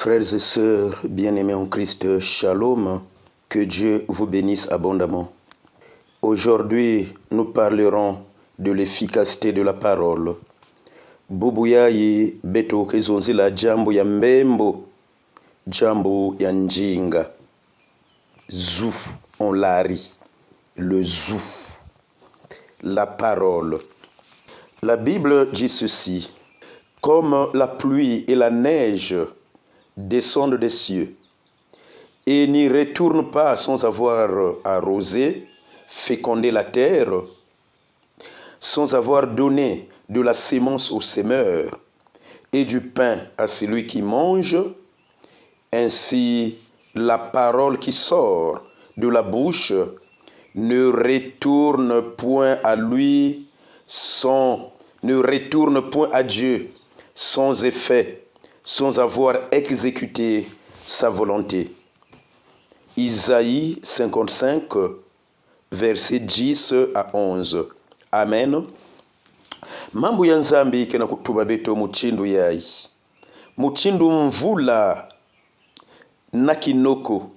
Frères et sœurs bien-aimés en Christ, Shalom, que Dieu vous bénisse abondamment. Aujourd'hui, nous parlerons de l'efficacité de la parole. Bubuyayi beto kezonzila jambo ya mbembo, jambo ya njinga. Zou, on lari, le zou, la parole. La Bible dit ceci: comme la pluie et la neige descendent des cieux et n'y retournent pas sans avoir arrosé, fécondé la terre, sans avoir donné de la sémence au semeur et du pain à celui qui mange, ainsi la parole qui sort de la bouche ne retourne point à lui ne retourne point à Dieu sans effet, sans avoir exécuté sa volonté. Isaïe 55, versets 10 à 11. Amen. Mambo ya nzambi kena kutuba beto muchindu yai. Muchindu mvula na kinoko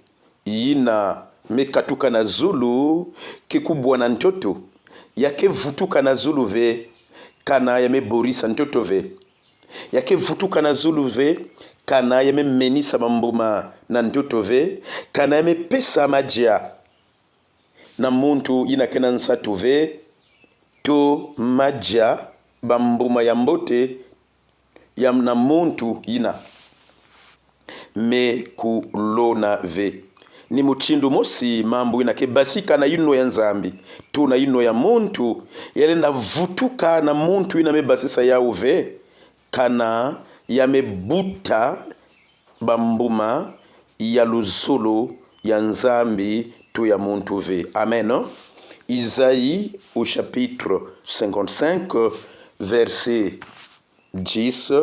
yina mekatuka na zulu kikubwa na ntoto yake vutuka na zulu ve kana yameborisa ntoto ve yake vutuka na zulu ve kana yamemenisa mambuma na ntoto ve kana yamepesa majia na muntu yina kena nsatu ve to majia bambuma ya mbote ya na muntu yina me kulona ve ni muchindu mosi mambo inake basika na yino ya nzambi tu na yino ya muntu yale na vutuka na muntu ina mebasisa ya uve kana yamebuta bambuma ya luzulu ya nzambi tu ya muntu ve. Amen. Isaïe au chapitre 55 verset 10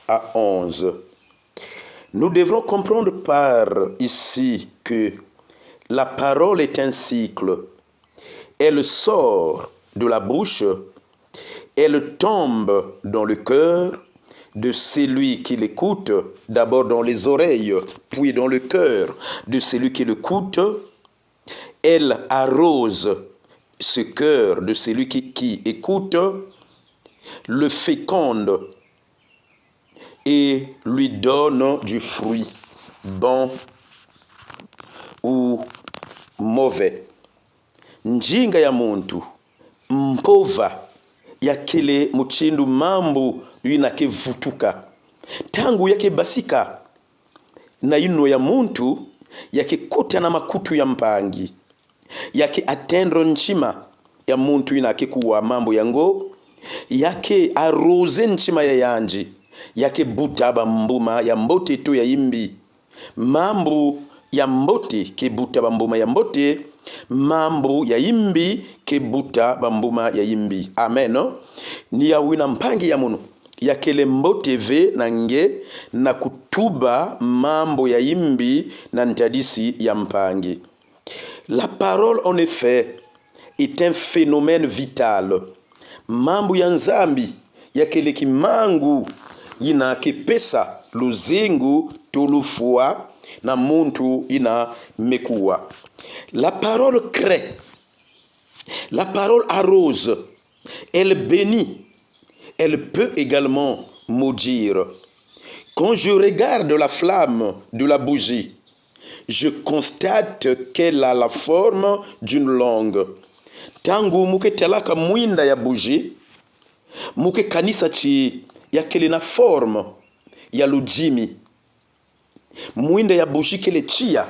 à 11. Nous devrons comprendre par ici que la parole est un cycle. Elle sort de la bouche, elle tombe dans le cœur de celui qui l'écoute, d'abord dans les oreilles, puis dans le cœur de celui qui l'écoute. Elle arrose ce cœur de celui qui écoute, le féconde et lui donne du fruit, bon ou mauvais. Njinga ya muntu mpova ya kile muchindu mambu yinake vutuka tangu yake basika na yino ya muntu yake kuta na makutu ya mpangi yake atendro nchima ya muntu yinake kuwa mambo yango yake arose nchima ya yanji yake buta bambuma ya mbote tu ya imbi mambu ya mbote ke buta bambuma ya mbote mambu ya imbi ke buta bambuma ya imbi. Amen. Ni ya wina mpangi ya munu ya kele mbote ve na nge na kutuba mambo ya imbi na ntadisi ya mpangi. La parole en effet est un phénomène vital. Mambo ya nzambi ya kele kimangu yina kepesa luzingu tulufua na muntu ina mekuwa. La parole crée, la parole arrose, elle bénit, elle peut également maudire. Quand je regarde la flamme de la bougie, je constate qu'elle a la forme d'une langue. Tangu muke telaka mwinda ya bougie, muke kanisa chi ya kele na forme ya lujimi. Mwinda ya bougie kele chia.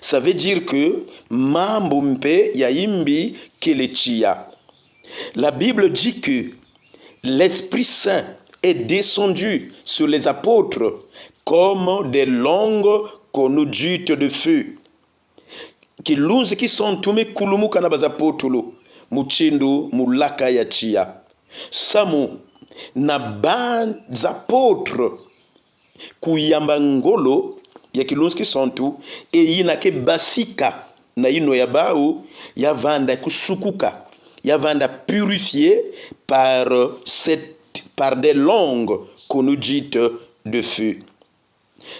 Ça veut dire que mambo mpe ya imbi kele chia. La Bible dit que l'Esprit Saint est descendu sur les apôtres comme des longues conduites de feu. Kilunzi kisontume kulumuka na bazapotolo muchindu mulaka ya chia. Samu na bazapôtres kuyamba ngolo ya kilunzi kisontu e yina ke basika na ino ya bau ya vanda kusukuka ya vanda purifié par des longues conduites de feu.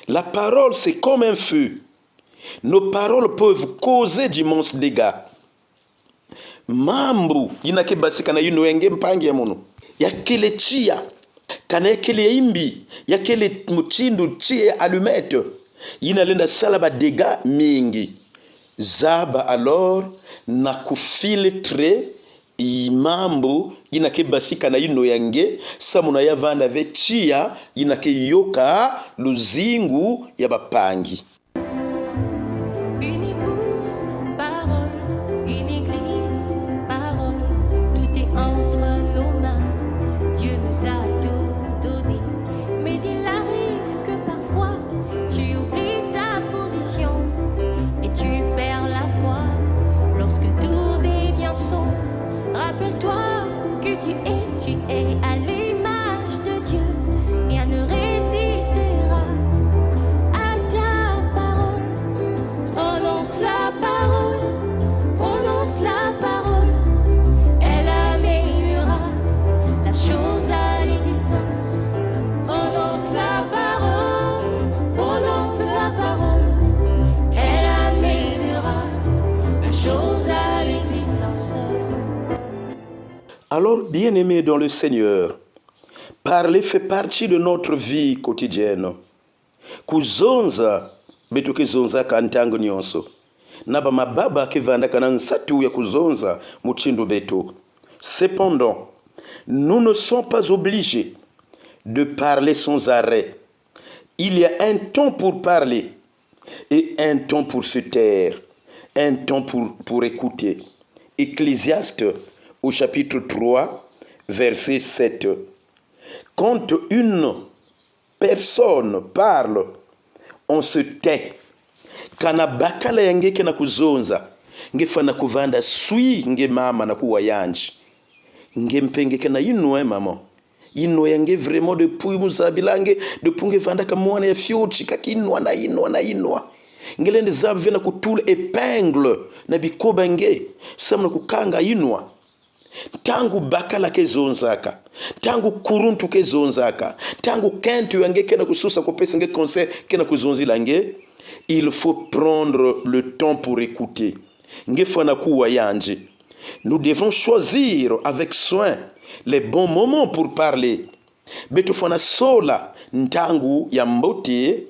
La parole, c'est comme un feu. Nos paroles peuvent causer d'immenses dégâts. Mambo inake basi kana yino enge mpangi ya munu yakele chia kana yakele imbi yakele muchindu chia allumette inalenda salaba dégâts mingi zaba alors na kufiltre imambo inake basi kana yino yange samuna yavanda ve chia inake yoka luzingu ya bapangi. Rappelle-toi que tu es à l'image de Dieu et elle ne résistera à ta parole. Prononce la parole, elle améliorera la chose à l'existence. Prononce la parole, elle améliorera la chose à l'existence. Alors, bien-aimés dans le Seigneur, parler fait partie de notre vie quotidienne. Kuzonza betu kizonza kantangu nyonso. Naba mababa kivanda kanansatu ya kuzonza muchindu betu. Cependant, nous ne sommes pas obligés de parler sans arrêt. Il y a un temps pour parler et un temps pour se taire, un temps pour écouter. Ecclésiaste au chapitre 3, verset 7. Quand une personne parle, on se tait. Kana bakala yange kena kuzonza, nge fana kuvanda sui nge mama na kuwa yanji. Nge mpenge kena inwe mama. Inwe yange vraiment depuis muzabilange, depuis nge vanda kamwana ya fiuchi, kaki inwa. Ngelende zabu vena kutule épingle na bikoba nge, samna kukanga inwa. Tangu bakala ke zonzaka, tangu kuruntu ke zonzaka, tangu kentu yange kena kususa kopesa nge conseil kena kuzonzi lange, il faut prendre le temps pour écouter. Nge fana kuwa yanje. Nous devons choisir avec soin les bons moments pour parler. Betu fana sola ntangu ya mbote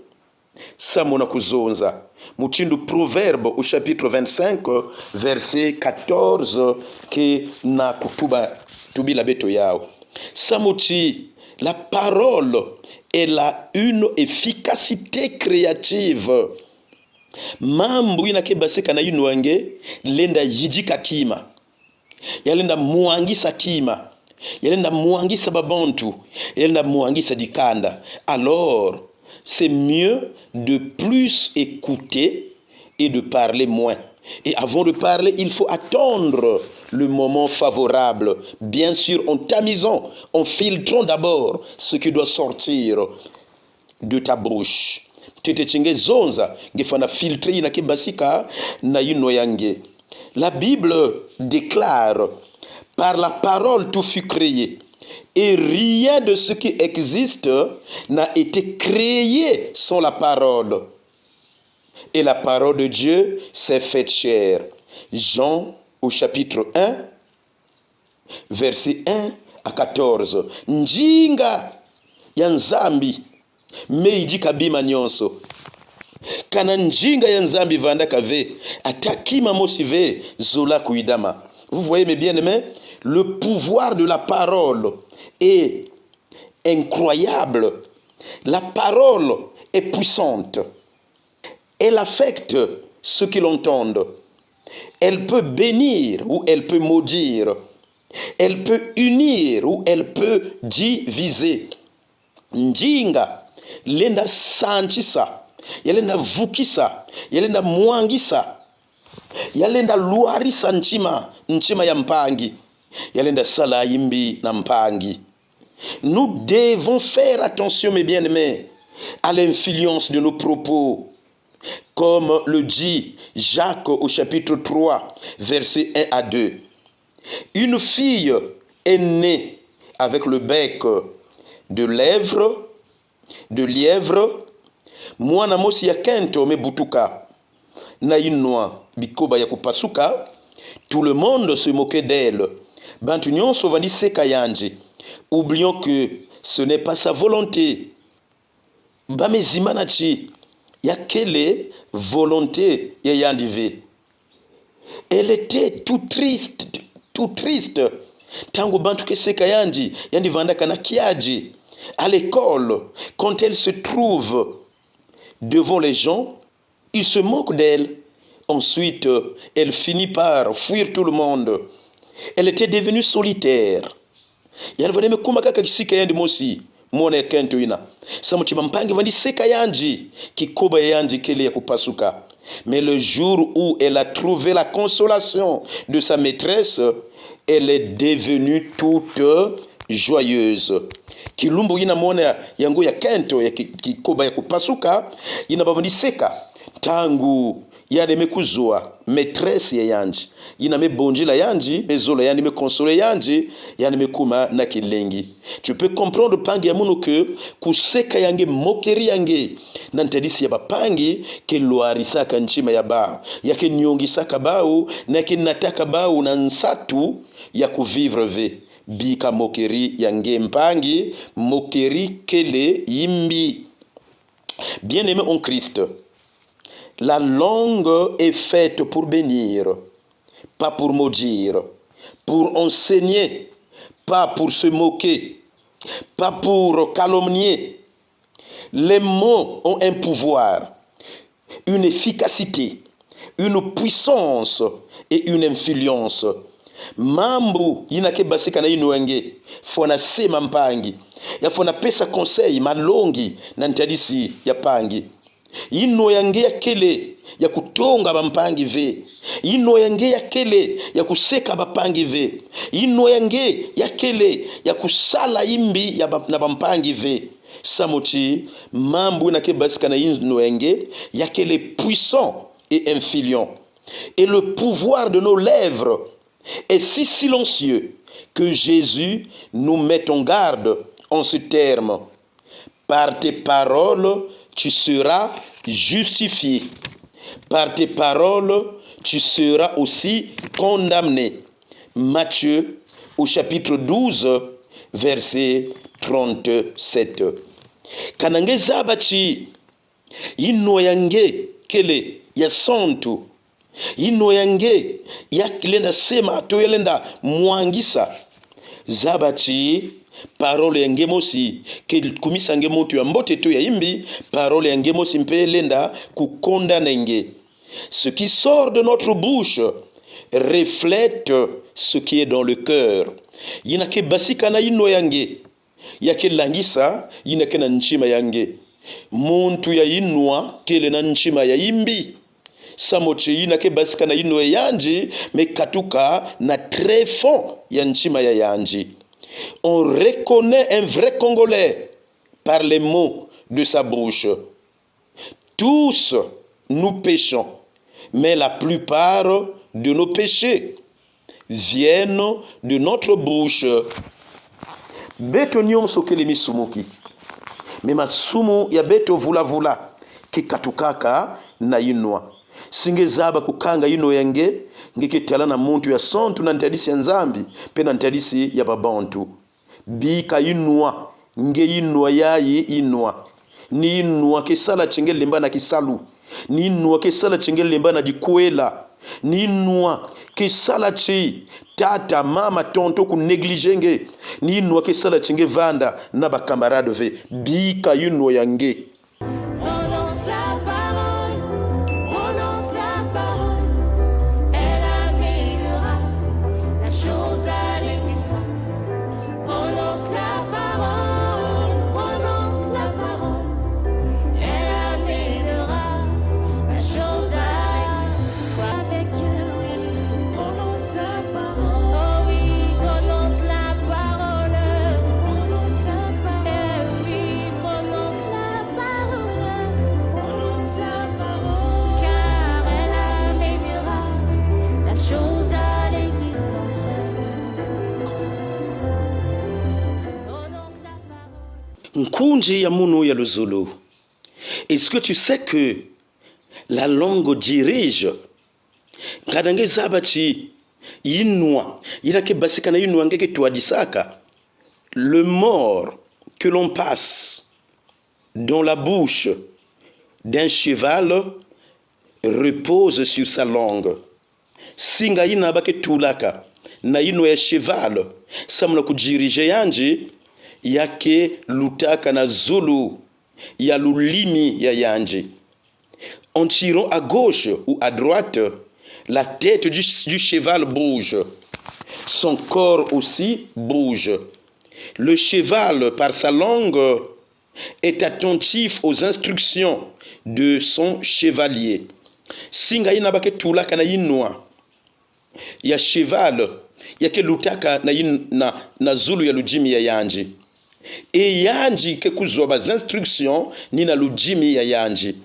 samona kuzonza. Muchindu Proverbe au chapitre 25 verset 14 que na kutuba tubila beto yao. Samuti, la parole elle a une efficacité créative. Mambu inake baseka na inuange lenda yijika kima. Yalenda muangisa kima. Yalenda muangisa babantu. Yalenda muangisa dikanda. Alors, c'est mieux de plus écouter et de parler moins. Et avant de parler, il faut attendre le moment favorable. Bien sûr, en tamisant, en filtrant d'abord ce qui doit sortir de ta bouche. La Bible déclare, par la parole tout fut créé. Et rien de ce qui existe n'a été créé sans la parole. Et la parole de Dieu s'est faite chair. Jean au chapitre 1, verset 1 à 14. Njinga ya nzambi meiji kabima nyonso. Kana njinga ya nzambi vanda kave atakima mosive zola kuidama. Vous voyez mes bien-aimés, le pouvoir de la parole est incroyable. La parole est puissante. Elle affecte ceux qui l'entendent. Elle peut bénir ou elle peut maudire. Elle peut unir ou elle peut diviser. Njinga, lenda sanchisa, yalenda vukisa, yalenda mwangisa, yalenda luarisa nchima ya mpangi, yalenda sala imbi na mpangi. Nous devons faire attention, mes bien-aimés, à l'influence de nos propos. Comme le dit Jacques au chapitre 3, versets 1 à 2. Une fille est née avec le bec de lièvre, mwana mosi ya kento mebutuka na inwa bikoba ya kupasuka. Tout le monde se moquait d'elle. Bantu nyonso vandiseka yanje. Oublions que ce n'est pas sa volonté. Bamezimanachi ya kele volonté ya yandive. Elle était tout triste. Tango bantu keseka yanji yandi vandaka na kiaji. À l'école, quand elle se trouve devant les gens, ils se moquent d'elle. Ensuite, elle finit par fuir tout le monde. Elle était devenue solitaire. Yanvaneme kumakaka kisika yandi mosi mwana kento ina. Samuchi mampangi vandi seka yanji kikoba yanji kele ya kupasuka. Mais le jour où elle a trouvé la consolation de sa maîtresse, elle est devenue toute joyeuse. Kilumbu ina mwana yangu ya kento ya kikoba ya kupasuka ina bavandi seka tangu yane mekuzua maîtresse ya yanji ina mebonjila yanji mezola yani me console yanji yani mekuma na kilengi. Tu peux comprendre pangi ya munu que kuseka yange mokeri yange nantadisi ya bapangi ke loarisaka nchima ya ba yake nyongisaka bau na kinataka bau na nsatu ya kuvivre ve bika mokeri yange mpangi mokeri kele yimbi. Bien-aimé en Christ, la langue est faite pour bénir, pas pour maudire, pour enseigner, pas pour se moquer, pas pour calomnier. Les mots ont un pouvoir, une efficacité, une puissance et une influence. Mambo yinake basika na inu wenge fona sema mpangi ya fona pesa conseil malongi na ntadisi ya pangi ino yange ya kele ya kutonga bampangi ve ino yange ya kele ya kuseka bapangi ve ino yange ya kele ya kusala imbi ya na bampangi ve samochi mambo yinake basika na ino yange ya kele puissant et influent. Et le pouvoir de nos lèvres est si silencieux que Jésus nous met en garde en ce terme. Par tes paroles, tu seras justifié. Par tes paroles, tu seras aussi condamné. Matthieu au chapitre 12, verset 37. Kanange zabachi ino yange kele ya santu ino yange yakilenda sema to yelenda mwangisa zabachi parole yange mosi ke kumisa nge motu ya mbote to ya imbi parole yange mosi mpe lenda kukonda nenge. Ce qui sort de notre bouche reflète ce qui est dans le cœur. Yinake basika na ino yange yake langisa yinake na nchima yange muntu ya inwa kele na nchima ya imbi samochi yinake basika na ino yanji mekatuka na très fond ya nchima ya yanji. On reconnaît un vrai Congolais par les mots de sa bouche. Tous nous péchons, mais la plupart de nos péchés viennent de notre bouche. Beto nyomso kele misumuki. Mema sumu ya beto vula vula kikatukaka na inwa. Singezaba kukanga ino yange ngikitala na muntu ya sontu na ntadisi ya nzambi pena ntadisi ya babantu bika inwa nge inwa yayi inwa ni inwa kesala chengele lemba na kisalu ni inwa kesala chengele lemba na dikuela ni inwa kesala chi tata mama tonto ku negligenge ni inwa kesala chenge vanda na bakamarade ve bika inwa yange. Nkunji ya munu ya luzulu Est-ce que tu sais que la langue dirige? Kadange zabachi inwa inake basika na inwa ngeke tuadisaka. Le mort que l'on passe dans la bouche d'un cheval repose sur sa langue. Singa ina bake tulaka na ino ya cheval samna kujirije yanji yake lutaka na zulu ya lulimi ya yanji. En tirant à gauche ou à droite, la tête du cheval bouge. Son corps aussi bouge. Le cheval, par sa langue, est attentif aux instructions de son chevalier. Singa ina bake tulaka na inwa ya cheval yake lutaka na zulu ya lujimi ya yanji. E yanji ke kuzoba instructions ni na lujimi ya yanji.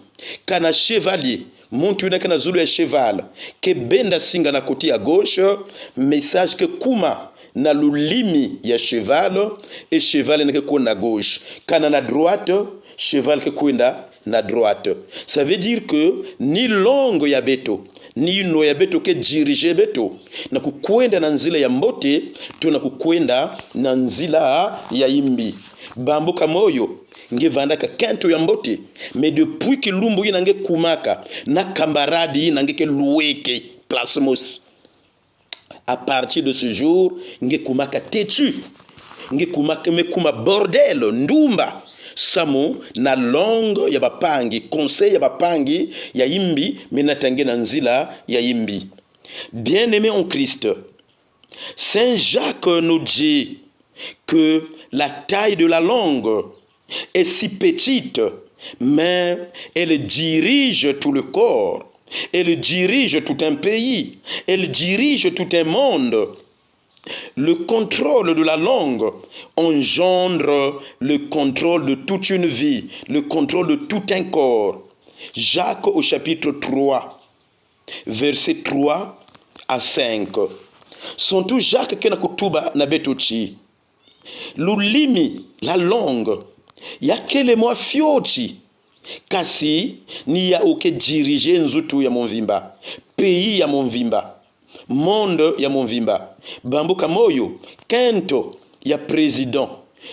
Kana chevalier, muntu yuna kana zulu ya cheval, ke benda singa na koti ya gauche, message ke kuma na lulimi ya cheval, et cheval ne ke na gauche. Kana na droite, cheval ke kwenda na droite. Ça veut dire que ni longo ya beto, ni no ya beto ke dirige beto, na kukwenda na nzila ya mbote, tu na kukwenda na nzila ya imbi. Bambuka moyo, nge vandaka kento ya mbote, mais depuis que lumbu ina nge kumaka, na kambaradi ina nge ke luweke, plasmos. À partir de ce jour, nge kumaka tetu, nge kumaka me kuma bordel, ndumba. Samo na langue ya bapangi, conseil ya bapangi ya imbi, menatange na nzila ya imbi. Bien-aimé en Christ, Saint Jacques nous dit que la taille de la langue est si petite, mais elle dirige tout le corps, elle dirige tout un pays, elle dirige tout un monde. Le contrôle de la langue engendre le contrôle de toute une vie, le contrôle de tout un corps. Jacques au chapitre 3, versets 3 à 5. Sont tous Jacques qui na kutuba na betochi. Lulimi, la langue, yakele mwa fiochi. Kasi ni ya uke dirige nzutu ya monvimba, pays ya monvimba, monde ya monvimba. Bambuka moyo, kento ya président.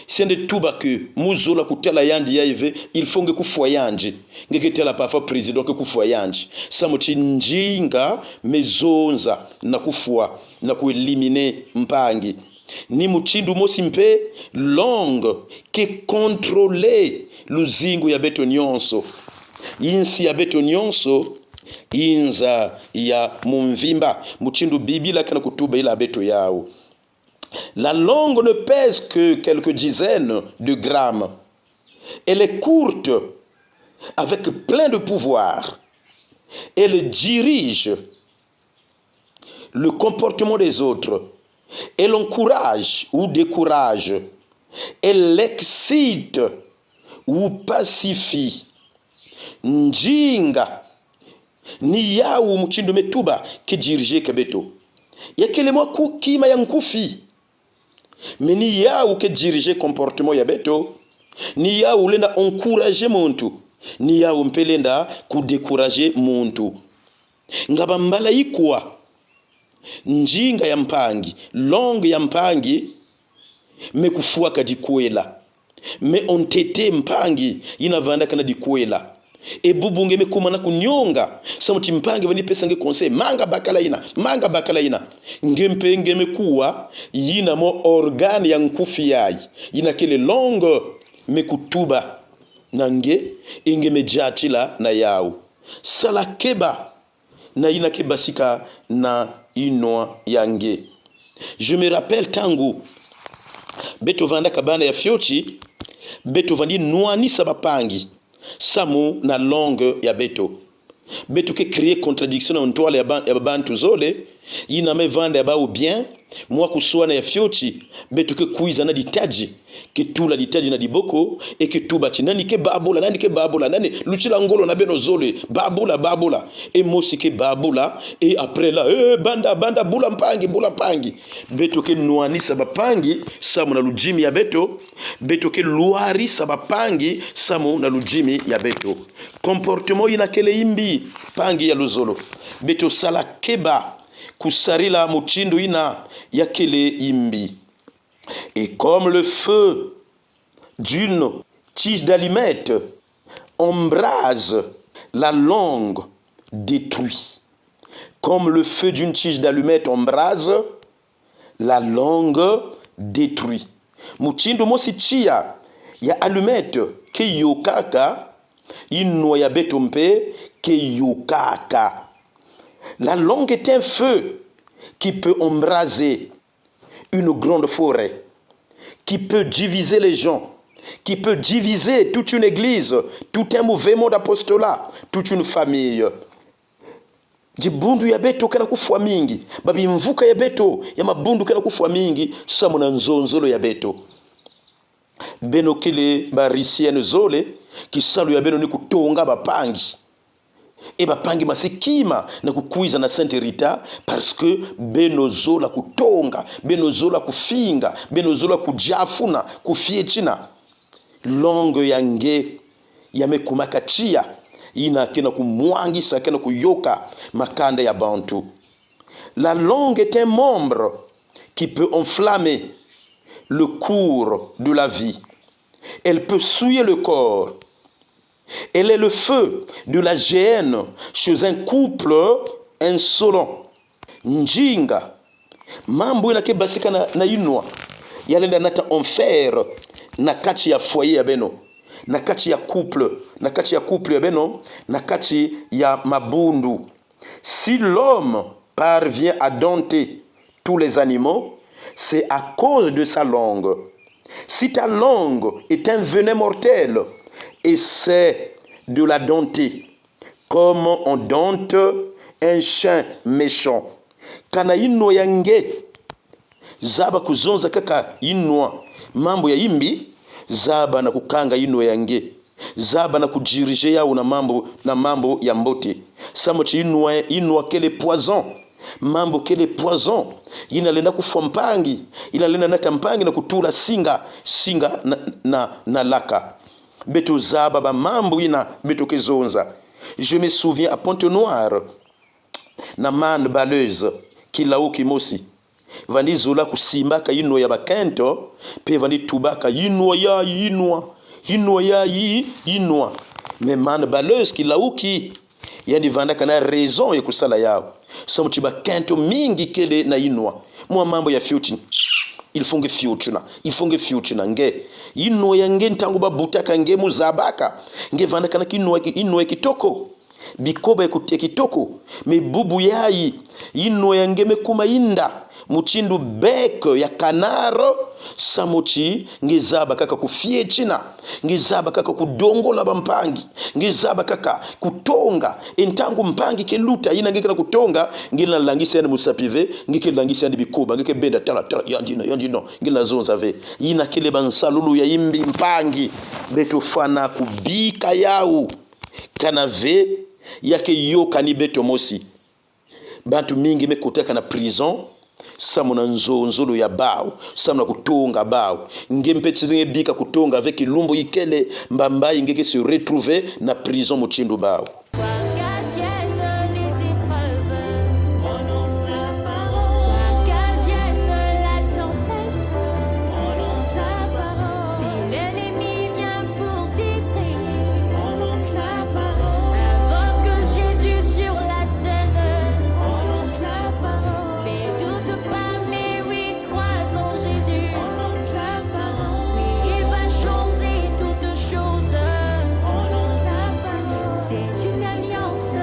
Sende tuba que muzola kutela yandi yaive, il faut nge kufwa yanji. Nge ketela parfois président ke kufwa yanji. Samuchi njinga mezonza na kufwa na kuelimine mpangi. Ni muchindu mosi mpe langue ke contrôler luzingu ya beto nyonso. Insi ya beto nyonso inza ya mumvimba. Muchindu bibila kana kutuba ila beto yao. La langue ne pèse que quelques dizaines de grammes. Elle est courte, avec plein de pouvoir. Elle dirige le comportement des autres. Elle encourage ou décourage. Elle excite ou pacifie. Njinga ni yau mchindo metuba ki dirige kebeto. Yakele mwa kukima ya nkufi. Meni yau ke dirige comportement ya beto. Ni yau lenda encourager muntu. Ni yau mpelenda ku décourager muntu. Ngaba mbala ikwa njinga ya mpangi, langue ya mpangi, me kufua kadikuela. Me ontete mpangi, inavanda kana dikuela. E bubunge me kumana kunyonga, samuti mpangi vani pesa nge conseil, manga bakala ina. Ngempe ngeme kuwa, yina mo organe ya nkufi yai. Yina kele langue, me kutuba, nange, ingeme jatila na yau. Sala keba, na yina kebasika na inoa yange. Je me rappelle tangu beto vanda kabana ya fiochi, beto vandi nuani sabapangi samu na langue ya beto. Beto ke créer contradiction en toile ya bantu zole, yina me vanda ya ba ou bien, mwa kuswana ya fyochi beto ke kuiza na ditaji ke tula ditaji na diboko e ke tuba ti nani ke babula nani luchila ngolo na beno zole babula e mosi ke babula e après là banda bula mpangi beto ke nuani sabapangi samu na lujimi ya beto ke luari sabapangi samu na lujimi ya beto comportement ina kele imbi pangi ya luzolo beto sala keba kusarila muchindu ina ya kele imbi. Et comme le feu d'une tige d'allumette embrase la langue détruit. Comme le feu d'une tige d'allumette embrase la langue détruit. Muchindu mosi chia ya allumette ke yokaka ino ya betompe ke yokaka. La langue est un feu qui peut embraser une grande forêt, qui peut diviser les gens, qui peut diviser toute une église, tout un mouvement d'apostolat, toute une famille. Jibundu ya beto kana kufwa mingi, babi mvuka ya beto ya mabundu kana kufwa mingi, samuna nzonzolo ya beto. Beno kile barisienne zole, kisalu ya beno ni kutonga bapangi. E bapangi masekima na kukuiza na Sainte Rita parce que benozola kutonga, benozola kufinga, benozola kujafuna, kufie china. Longue yange yamekumaka chia ina kena kumwangisa kena kuyoka makanda ya bantu. La langue est un membre qui peut enflammer le cours de la vie. Elle peut souiller le corps. Elle est le feu de la géhenne chez un couple insolent. Njinga mambo inake basika na inwa yalenda nata enfer na kati ya foyer ya beno, na kati ya couple ya beno, na kati ya mabundu. Si l'homme parvient à dompter tous les animaux, c'est à cause de sa langue. Si ta langue est un venin mortel, essaie de la dompter comme on dompte un chien méchant. Kana inwa yange zaba kuzonza kaka inwa mambo ya imbi, zaba na kukanga inwa yange, zaba na kudirige yao na mambo ya mbote. Samochi inwa kele poison, mambo kele poison inalenda kufwa mpangi, inalenda nata mpangi na kutula singa na laka. Beto zaba ba mambo ina beto kezonza. Je me souviens à Pointe-Noire na man baleuse kilao kimosi vandi zola kusimbaka ino ya bakento pe vandi tubaka ino ya me man baleuse kilao ki yandi vanda kana raison ya kusala yao samuti bakento mingi kele na inwa mwa mambo ya future il faut na nge ino ya nge ntango babutaka nge muzabaka nge vanda kana ino ya kitoko bikoba ekutia kitoko mebubu yayi ino ya nge mekuma inda muchindu beko ya kanaro samuchi ngezaba kaka kufie china ngezaba kaka kudongola bampangi ngezaba kaka kutonga entangu mpangi keluta ina ngekena kutonga ngina langisa yani musapive ngeke langisa yani bikoba ngeke benda tala yandino ngina zonza ve ina kele bansalulu ya imbi mpangi beto fana kubika yau kanave yake yoka ni beto mosi bantu mingi mekutaka na prison samuna nzolo ya bao samuna kutonga bao ngempetsi zinge bika kutonga avec lumbo ikele mbambai ngeke se retrouver na prison muchindu bao. C'est une alliance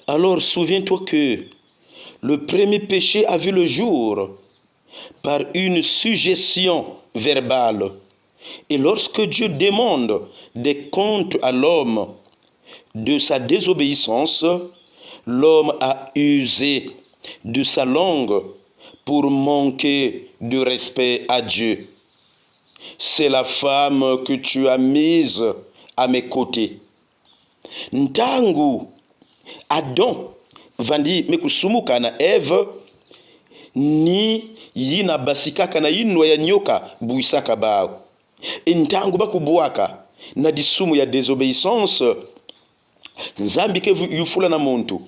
Alors souviens-toi que le premier péché a vu le jour par une suggestion verbale. Et lorsque Dieu demande des comptes à l'homme de sa désobéissance, l'homme a usé de sa langue pour manquer de respect à Dieu. C'est la femme que tu as mise à mes côtés. Ntangu Adam vandi mekusumuka na Eve ni yina basikaka na yinwa ya nyoka buisaka bao. Ntangu bakubuaka na disumu ya désobéissance nzambi ke yufula na muntu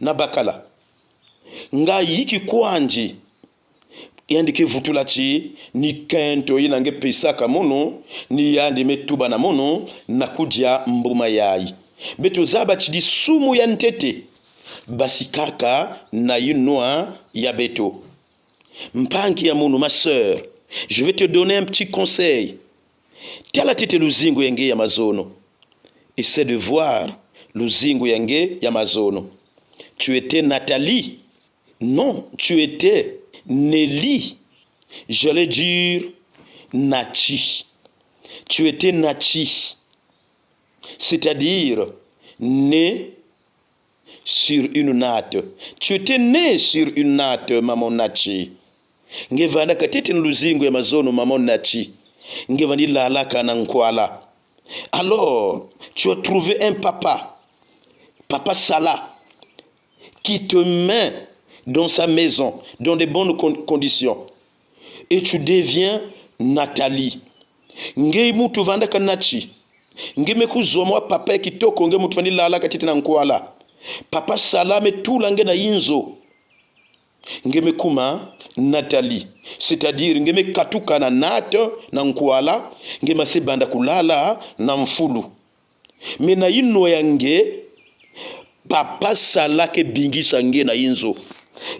na bakala nga yiki kwanji yandike vutula chi ni kento yinange pesaka mono ni yandi metuba na mono na kudya mbuma yayi beto zaba chi disumu ya ntete basikaka na yinwa ya beto. Mpangi ya mono, ma sœur, je vais te donner un petit conseil. Tela tete luzingo yenge ya mazono. Essaie de voir luzingo yenge ya mazono. Tu étais Nathalie? Non, tu étais Nelly. J'allais dire Nachi. Tu étais Nachi. C'est-à-dire né sur une natte. Tu étais né sur une natte, maman Nachi. Ngevanda katete luzingo ya mazono, maman Nachi. Ngevandi lala kana nkwala. Alors, tu as trouvé un papa, Papa Salah, qui te met dans sa maison, dans de bonnes conditions. Et tu deviens Nathalie. Ngei mutu vanda kanachi. Nge mekuzwa mwa papa kitoko nge mutu vandi lala katete na nkwala. Papa Salah me tula nge na inzo. Nge mekuma Nathalie. C'est-à-dire nge mekatuka na nate na nkwala. Nge masebanda kulala na mfulu. Me na ino yange Papa Salah ke bingisa nge na inzo.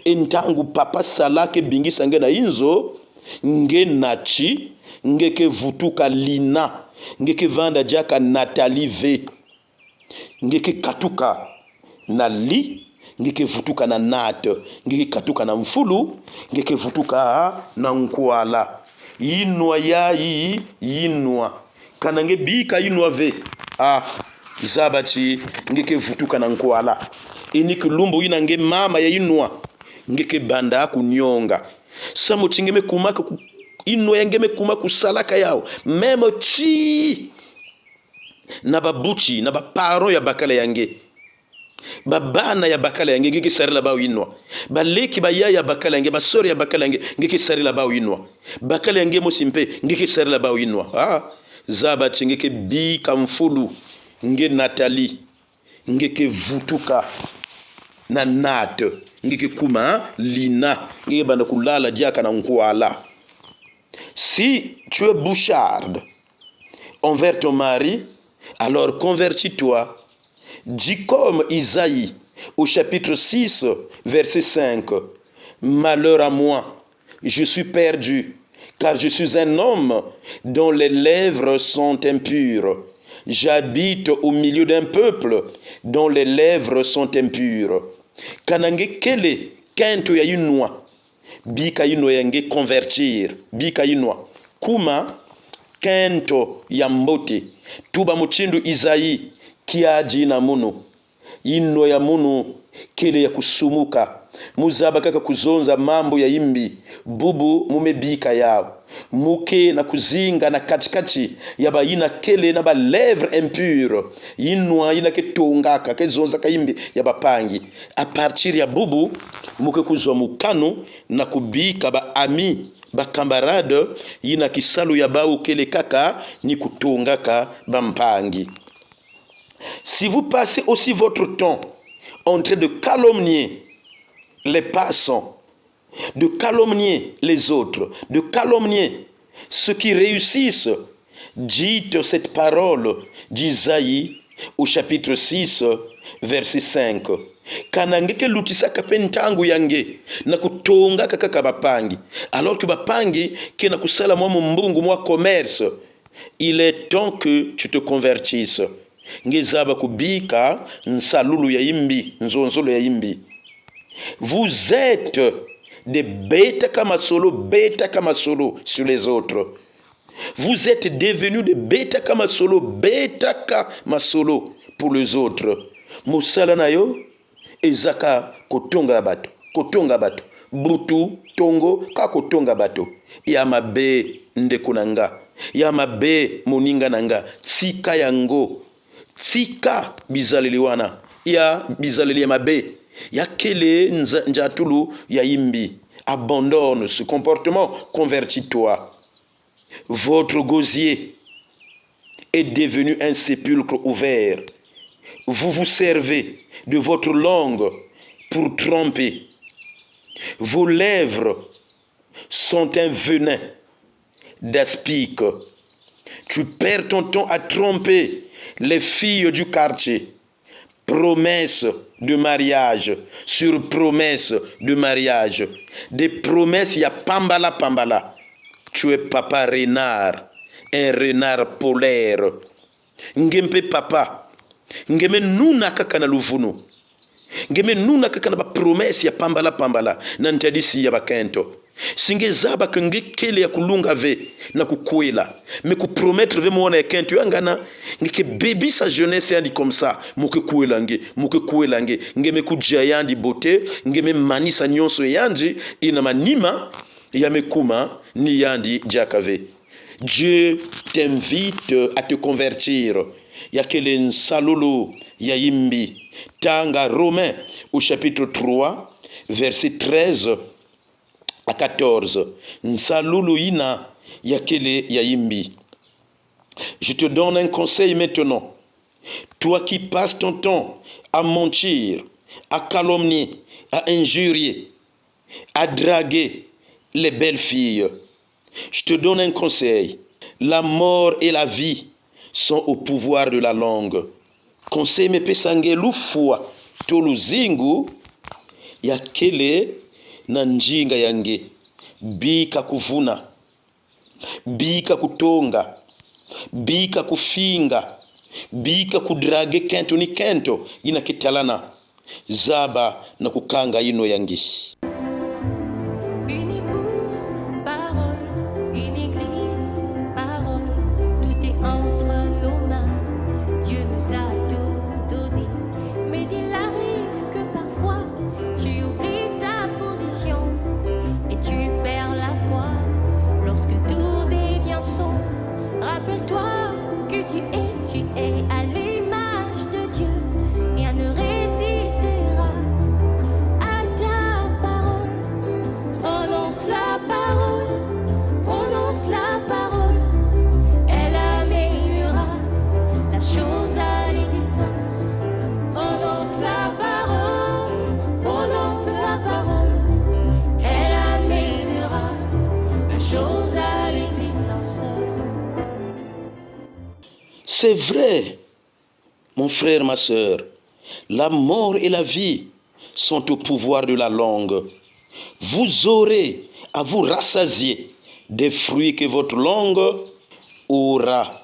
Entangu Papa Salah ke bingisa nge na inzo, nge Nachi, nge ke vutuka Lina, nge ke vanda jaka Nathalie V. Nge ke katuka na li, nge ke vutuka na nat, nge ke katuka na mfulu, nge ke vutuka na nkwala. Yinwa ya yinwa. Kana nge bika yinwa V. Zabachi ngeke vutuka na nkwala. Iniki lumbu yina nge mama ya inwa ngeke banda kunyonga. Samo chingeme kumaka inwa yangeme kumaka kusalaka yao. Memo chi na babuchi na baparo ya bakala yange. Babana ya bakala yange ngeke sarila bao inwa. Baleki baya ya bakala yange, basori ya bakala yange ngeke sarila bao inwa. Bakala yange mosimpe ngeke sarila bao inwa. Zabachi ngeke bika mfulu. Nge Nathalie, nge ke vutuka na nat, nge ke kuma Lina, nge banda kulala diaka na nkwala. Si tu es boucharde envers ton mari, alors convertis-toi. Dis comme Isaïe au chapitre 6, verset 5. Malheur à moi, je suis perdu, car je suis un homme dont les lèvres sont impures. J'habite au milieu d'un peuple dont les lèvres sont impures. Kanange kele kento ya yinwa. Bika yinwa yange convertir. Bika yinwa. Kuma kento ya mbote. Tuba muchindu Isaïe kiaji na munu. Yinwa ya munu kele ya kusumuka. Muzaba kaka kuzonza mambo ya imbi. Bubu mumebika yao. Muke na kuzinga na katikati yaba yina kele na ba lèvres impures. Yinwa yina ke tongaka ke zonza ka imbi yaba pangi. A partir ya bubu muke kuzwa mukano na kubika ba ami ba camarade yina kisalu yaba ukele kaka ni kutongaka ba mpangi. Si vous passez aussi votre temps en train de calomnier les passants, de calomnier les autres, de calomnier ceux qui réussissent, dites cette parole d'Isaïe au chapitre 6, verset 5. Kanangeke lutisaka pentangu yange na kutonga kaka bapangi, alors que bapangi ke na kusala mwa mbungu mwa commerce. Il est temps que tu te convertisses. ngezaba kubika nsalulu ya imbi, nzonzolo ya imbi. Vous êtes des bêtes kama solo sur les autres. Vous êtes devenus des bêtes kama solo pour les autres. Musala nayo ezaka kotonga bato. Butu tongo ka kotonga bato. Ya mabe ndeko nanga, ya mabe moninga nanga, tika yango, tika bizaleli wana, ya bizaleli ya mabe, ya kele njatulu ya imbi. Abandonne ce comportement, convertis-toi. Votre gosier est devenu un sépulcre ouvert. Vous vous servez de votre langue pour tromper. Vos lèvres sont un venin d'aspic. Tu perds ton temps à tromper les filles du quartier. Promesses de mariage sur promesses de mariage. Des promesses, il y a pambala. Tu es papa renard, un renard polaire. Ngempe papa, ngeme nuna kakana luvunu. Ngeme nuna kakana ba promesse ya pambala na ntadisi ya bakento. Singezaba kengekele ya kulunga ve na kukwela. Me ku promettre ve mwana ya kento yangana ngeke baby sa jeunesse yandi comme ça, muke kuela nge ngeme kujia yandi beauté, ngeme manisa nyonso yandi ina manima ya mekuma ni yandi jakave. Dieu t'invite à te convertir. Yakele nsalulu ya imbi. Tanga Romains au chapitre 3 verset 13 à 14. Nsalulu ina yakele ya imbi. Je te donne un conseil maintenant. Toi qui passes ton temps à mentir, à calomnier, à injurier, à draguer les belles filles, je te donne un conseil. La mort et la vie sont au pouvoir de la langue. Conseil me pesange lufua toluzingu ya kele na njinga yange. Bika kuvuna, bika kutonga, bika kufinga, bika kudrage kento ni kento ina kitalana. Zaba na kukanga ino yangi. Une épouse, parole, une église, parole, tout est entre nos mains. Dieu nous a tout donné, mais il arrive que parfois tu oublies ta position et tu perds la foi lorsque tout devient sombre. Rappelle-toi que tu es à l'image de Dieu et rien ne résistera à ta parole. Prononce la parole, elle amènera la chose à l'existence. Prononce la parole, elle amènera la chose à l'existence. C'est vrai, mon frère, ma sœur, la mort et la vie sont au pouvoir de la langue. Vous aurez à vous rassasier des fruits que votre langue aura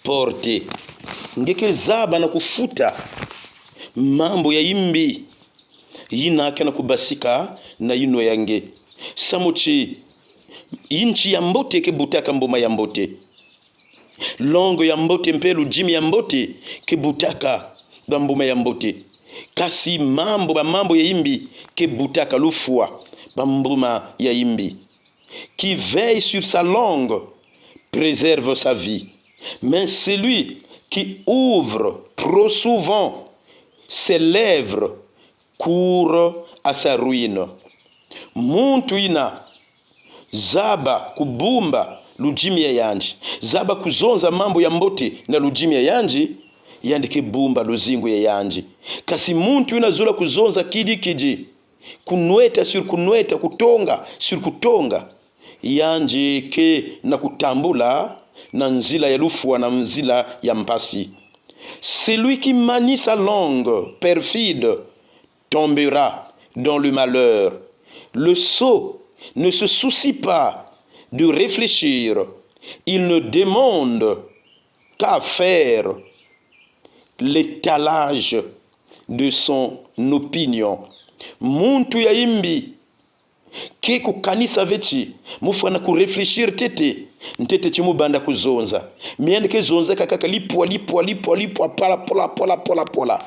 porté. Ngeke zaba na kufuta mambo ya imbi yinake na kubasika na yino yange. Samuchi inchi ya mbote ke butaka mboma ya mbote. Longo ya mbote mpelu jimi ya mbote ke butaka mboma ya mbote. Kasi mambo ya imbi ke butaka lufua mboma ya imbi. Qui veille sur sa langue préserve sa vie. Mais celui qui ouvre trop souvent ses lèvres court à sa ruine. Muntu ina zaba kubumba lujimi ya yanji, zaba kuzonza mambo ya mbote na lujimi ya yanji, yandike bumba luzingu ya yanji. Kasi muntu ina zula kuzonza kidi kunweta sur kunweta, kutonga sur kutonga, yanji ke na kutambula na nzila ya lufua na nzila ya mpasi. Celui qui manie sa langue perfide tombera dans le malheur. Le sot ne se soucie pas de réfléchir. Il ne demande qu'à faire l'étalage de son opinion. Muntu ya imbi ke kukanisa vechi mufana kurefleshir tete ntete chimubanda kuzonza miende ke zonza kakaka lipwa pola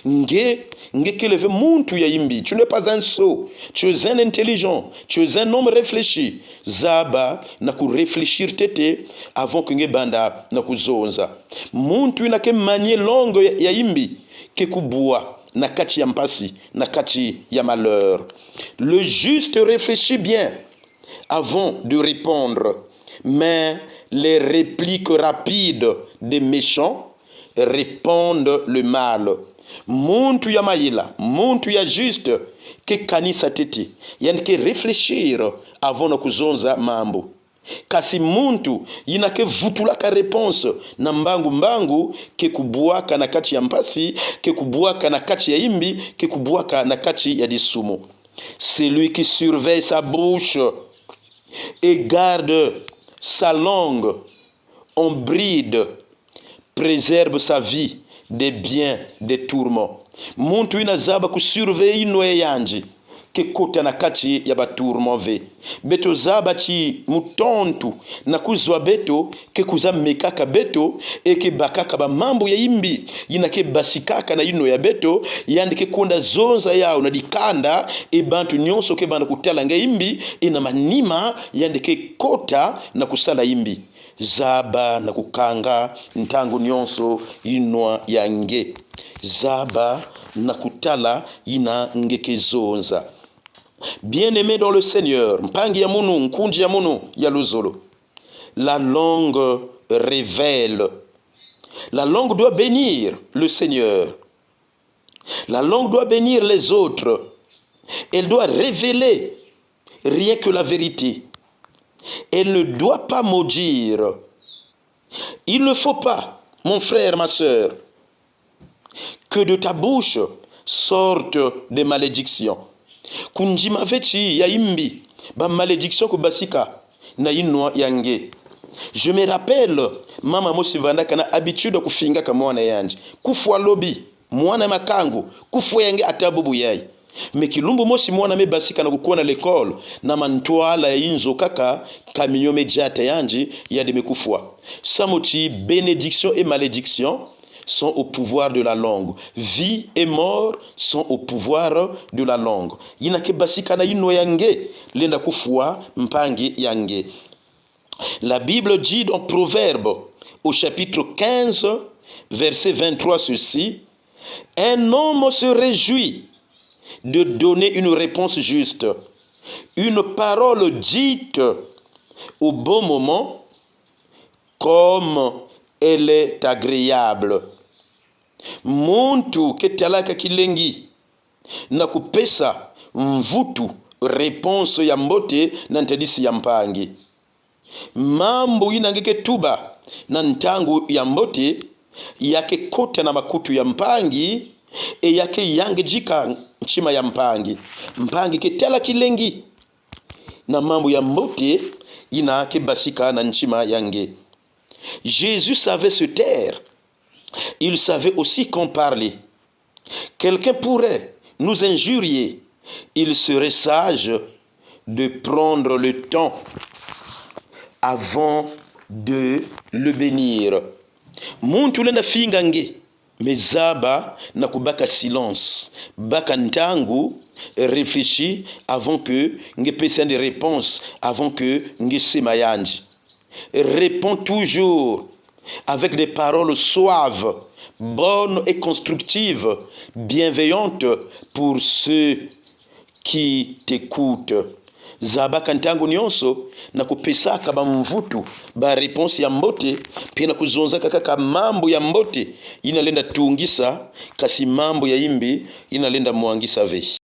nge keleve muntu ya imbi. Tu n'es pas un sot, tu es un intelligent, tu es un homme réfléchi. Zaba na kurefleshir tete avant que nge banda na kuzonza. Muntu ina ke manie longo ya imbi ke kubua na kati ya mpasi na kati ya malheur. Le juste réfléchit bien avant de répondre, mais les répliques rapides des méchants répandent le mal. Muntu ya maila, muntu ya juste ke kanisa tete, yani ke réfléchir avant na kuzonza mambo. Kasi muntu yinake vutulaka réponse na mbangu ke kubuaka na kati ya mpasi, ke kubuaka na kati ya imbi, ke kubuaka na kati ya disumo. Celui qui surveille sa bouche et garde sa langue en bride préserve sa vie des biens des tourments. Muntu inazaba kusurveille inoe yanji ke kota na kati ya batourment ve. Beto zaba chi mutontu na kuzwa beto ke kuza mekaka beto e ke bakaka ba mambo ya imbi yina ke basikaka na ino ya beto yandi ke konda zonza yao na dikanda e bantu nyonso ke banda kutala nge imbi ina manima yandi ke kota na kusala imbi. Zaba na kukanga ntangu nyonso inwa ya nge. Zaba na kutala ina ngeke zonza. Bien-aimé dans le Seigneur, mpangi ya munu, nkunji ya munu ya luzolo. La langue révèle. La langue doit bénir le Seigneur. La langue doit bénir les autres. Elle doit révéler rien que la vérité. Elle ne doit pas maudire. Il ne faut pas, mon frère, ma sœur, que de ta bouche sortent des malédictions. Kunjima vechi ya imbi ba malédiction ko basika na inwa yange. Je me rappelle mama mosi vanda kana habitude kufinga kama mwana yanje kufwa lobi mwana makangu kufwa yange atabubu yai mekilumbu mosi mwana me basika na kukuona l'école na mantwala ya inzo kaka kaminyo mediate yanje ya de mekufwa samuti bénédiction et malédiction sont au pouvoir de la langue. Vie et mort sont au pouvoir de la langue. Yinake basika na ino yange lenda kufua mpangi yange. La Bible dit dans Proverbe au chapitre 15 verset 23 ceci: un homme se réjouit de donner une réponse juste. Une parole dite au bon moment comme elle est agréable. Muntu ketalaka kilengi na kupesa mvutu réponse ya mbote na ntadisi ya mpangi. Mambo inangeke tuba na ntangu ya mbote yake kota na makutu ya mpangi e yake yange jika nchima ya mpangi. Mpangi ketala kilengi na mambo ya mbote inake basika na nchima yange. Jésus savait se taire. Il savait aussi qu'on parlait. Quelqu'un pourrait nous injurier. Il serait sage de prendre le temps avant de le bénir. Muntu lenda fingange mezaba na kubaka silence. Baka ntangu réfléchis avant que nge pesa des réponses, avant que nge sema yanji. Réponds toujours avec des paroles suaves, bonnes et constructives, bienveillantes pour ceux qui t'écoutent. Zaba kantangu nyonso na kupesaka ba mvutu ba réponse ya mbote pia na kuzonza kaka mambo ya mbote inalenda tuungisa kasi mambo ya imbi inalenda muangisa ve.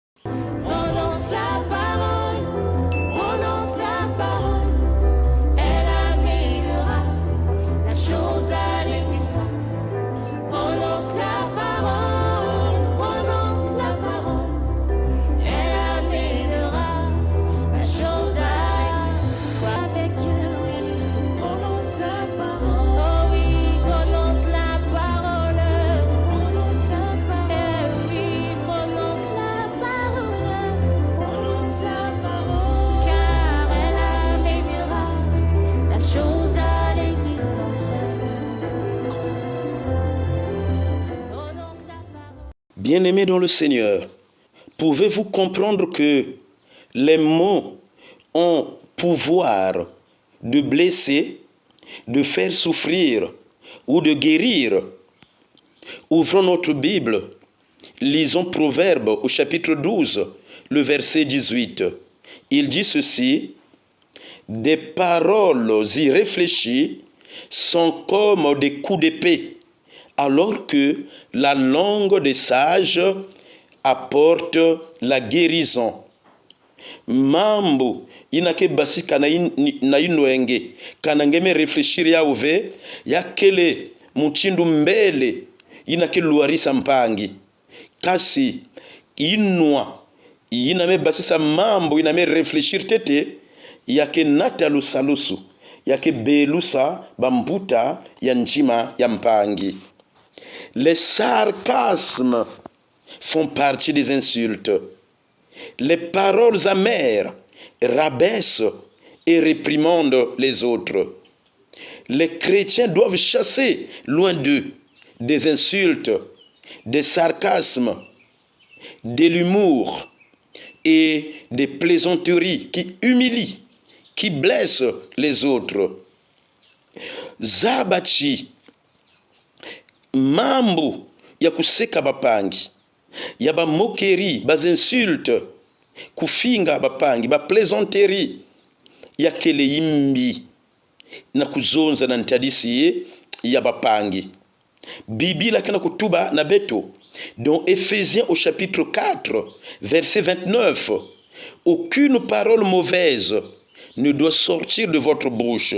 Bien-aimés dans le Seigneur, pouvez-vous comprendre que les mots ont pouvoir de blesser, de faire souffrir ou de guérir? Ouvrons notre Bible, lisons Proverbes au chapitre 12, le verset 18. Il dit ceci: des paroles irréfléchies sont comme des coups d'épée, alors que la langue des sages apporte la guérison. Mambo inake basi kana na inoenge kana ngeme refleshiri ya uve ya kele muchindu mbele inake luarisa mpangi kasi inwa iname basisa mambo iname refleshir tete yake nata lusalusu yake belusa bambuta ya njima ya mpangi. Les sarcasmes font partie des insultes. Les paroles amères rabaissent et réprimandent les autres. Les chrétiens doivent chasser loin d'eux des insultes, des sarcasmes, de l'humour et des plaisanteries qui humilient, qui blessent les autres. Zabachi, mambo ya kuseka bapangi, ya ba mokeri, ba insulte, kufinga bapangi, ba plaisanterie, ya kele imbi na kuzonza na ntadisi ya bapangi. Biblia kana kutuba na beto dans Éphésiens au chapitre 4 verset 29. Aucune parole mauvaise ne doit sortir de votre bouche,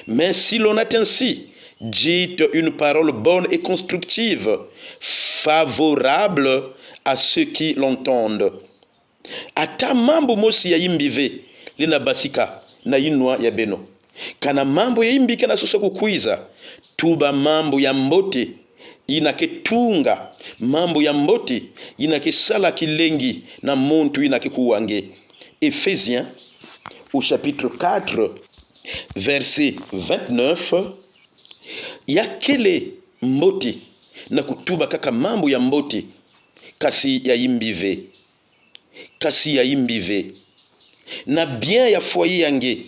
mais si l'on est ainsi, dites une parole bonne et constructive, favorable à ceux qui l'entendent. Ata mambo mosi ya imbive lina basika na inwa ya beno. Kana mambo ya imbi kana soso kukwiza, tuba mambo ya mbote inake tunga, mambo ya mbote inake sala kilengi na muntu inake kuwange. Éphésiens au chapitre 4 verset 29, yakele mbote na kutuba kaka mambo ya mbote kasi ya imbive, kasi ya imbive na bien ya foyer yange,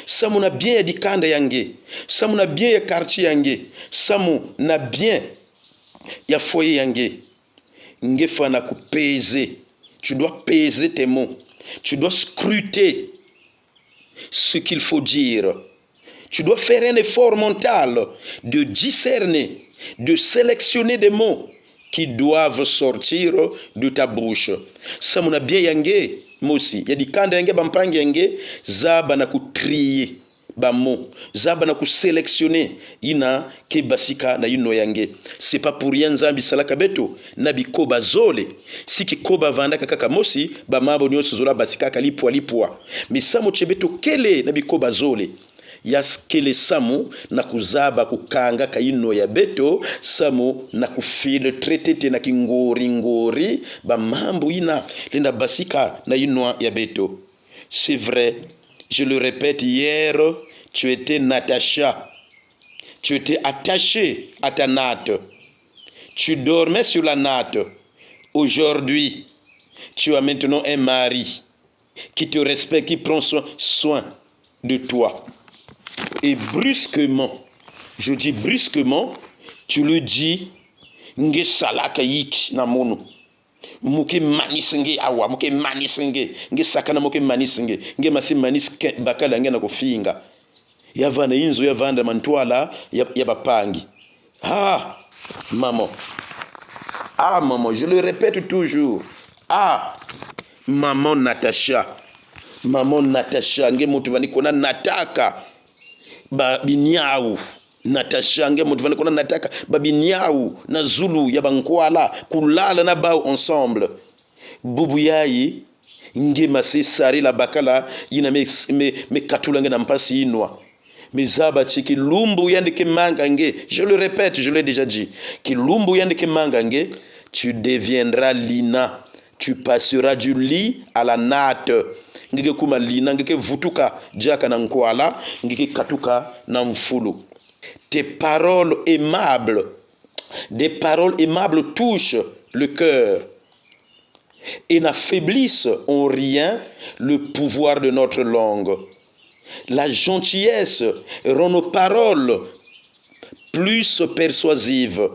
samu na bien ya dikanda yange, samu na bien ya quartier yange, samu na bien ya foyer yange. Ngefa na kupeze, tu dois peser tes mots, tu dois scruter ce qu'il faut dire, tu dois faire un effort mental de discerner, de sélectionner des mots qui doivent sortir de ta bouche. Samu na bien yange mosi ya dikanda yange bampangi yange, zaba na kutrier bamo, zaba na kusélectionner ina ke basika na ino yange. C'est pas pour rien nzambi salaka beto na bikoba zole siki koba vanda kaka mosi ba mambo nyonso zola basika kalipwa lipwa. Mais samu chebeto kele na bikoba zole yaskele samu na kuzaba kukanga kaino ya beto, samu na kufiltre tete na kingori ngori ba mambo ina lenda basika na ino ya beto. C'est vrai, je le répète, hier tu étais Natacha, tu étais attaché à ta natte, tu dormais sur la natte. Aujourd'hui tu as maintenant un mari qui te respecte, qui prend soin de toi. Et brusquement, je dis brusquement, tu le dis, nge salaka yiki na mono, muke manisenge awa, muke manisenge, nge sakana muke manisenge, nge masi maniske bakala nge na kufinga, yavana inzo yavanda mantwala ya bapangi. Ah, maman, je le répète toujours, maman Natacha, nge mutu vanikona nataka babinyau, Natacha nge mutu vanikona nataka babinyau na Zulu ya bankwala kulala na bao ensemble. Bubu yayi nge masi sari la bakala yina me katula nge na mpasi inwa. Mizaba chiki lumbu yandike manga nge, je le répète, je l'ai déjà dit, ki lumbu yandike manga nge, tu deviendras Lina, tu passeras du lit à la natte. Ngeke kuma Lina, ngeke vutuka jaka na nkwala, ngeke katuka na mfulu. Tes paroles aimables, des paroles aimables touchent le cœur et n'affaiblisse en rien le pouvoir de notre langue. La gentillesse rend nos paroles plus persuasives.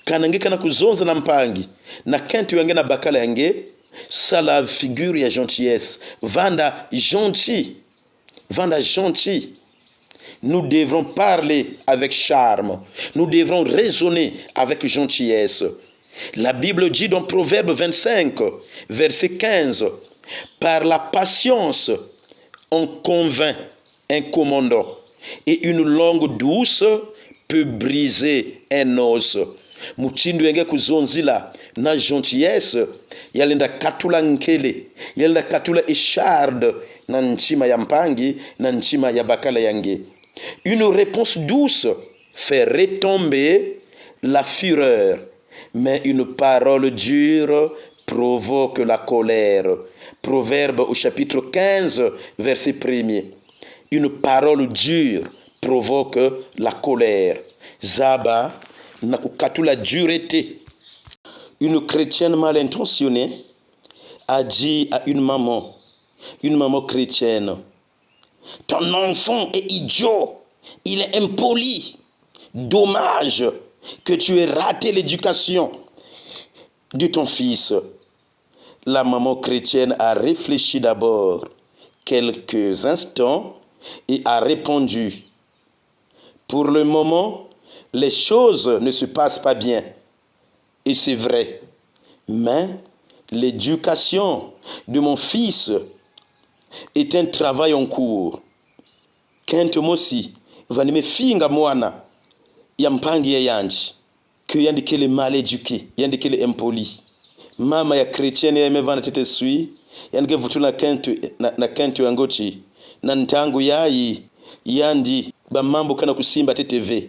Kanange kana kuzonza na mpangi na kenti yange na bakala yange, ça la figure ya gentillesse. Vanda gentil. Vanda gentil. Nous devrons parler avec charme. Nous devrons raisonner avec gentillesse. La Bible dit dans Proverbe 25, verset 15, « Par la patience, on convainc un commandant, et une langue douce peut briser un os. » Mutindo yenge kuzonzila na gentillesse, yalenda katula nkele, yalenda katula echarde na nchima ya mpangi, na nchima ya bakala yange. Une réponse douce fait retomber la fureur, mais une parole dure provoque la colère. Proverbe au chapitre 15, verset 1er. Une parole dure provoque la colère. Zaba na kukatula dureté. Une chrétienne mal intentionnée a dit à une maman chrétienne, « Ton enfant est idiot, il est impoli. Dommage que tu aies raté l'éducation de ton fils. » La maman chrétienne a réfléchi d'abord quelques instants et a répondu, « Pour le moment, les choses ne se passent pas bien. Et c'est vrai. Mais l'éducation de mon fils est un travail en cours. Kento mosi vanime finga mwana ya mpangi ya yanji que yandikele mal éduqué, yandikele impoli. Mama ya chrétienne ya mevana tete sui yandike vutula na kento yangochi na ntangu yayi yandi ba mambo kana kusimba TTV.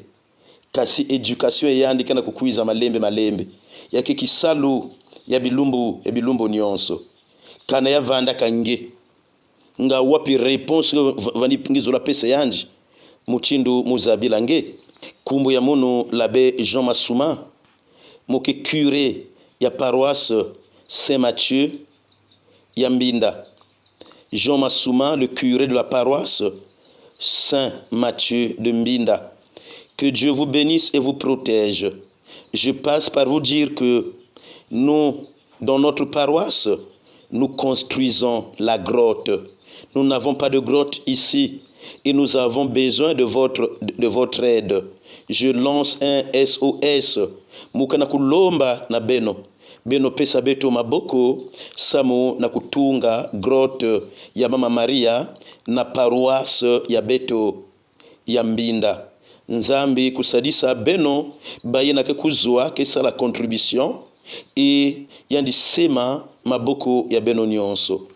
Kasi education yandi kana kukuiza malembe yake kisalu ya bilumbu nyonso kana ya vanda kange nga wapi réponse vani pingizo la pesa yanji muchindu muzabila nge kumbu ya munu l'abbé Jean Massouma moke curé ya paroisse Saint-Mathieu ya Mbinda. Jean Massouma, le curé de la paroisse Saint-Mathieu de Mbinda. Que Dieu vous bénisse et vous protège. Je passe par vous dire que nous, dans notre paroisse, nous construisons la grotte. Nous n'avons pas de grotte ici et nous avons besoin de votre aide. Je lance un SOS. Mukana kulomba na Beno pesa beto maboko samo na kutunga grotte ya Mama Maria na paroisse ya beto ya Mbinda. Nzambi kusadisa Beno bayena ke kuzwa kesa la contribution et yandi sema maboko ya Beno nyonso.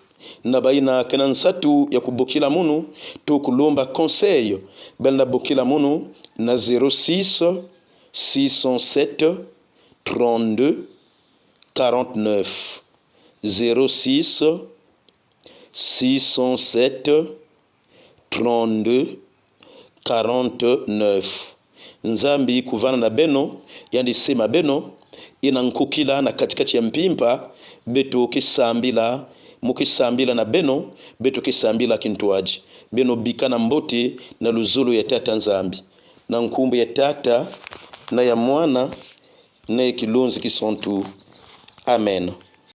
Na bayina kenansatu ya kubokila munu to kulomba conseil bela bokila munu na 06 607 32 49 06 607 32 49. Nzambi kuvana na Beno yandi sema Beno ina nkukila na katikati ya mpimpa beto kisambila mukisambila na Beno beto kisambila kintuaji Beno bikana mbote na luzulu ya tata Nzambi na nkumbu ya tata na ya mwana na ya kilonzi kisontu. Amen.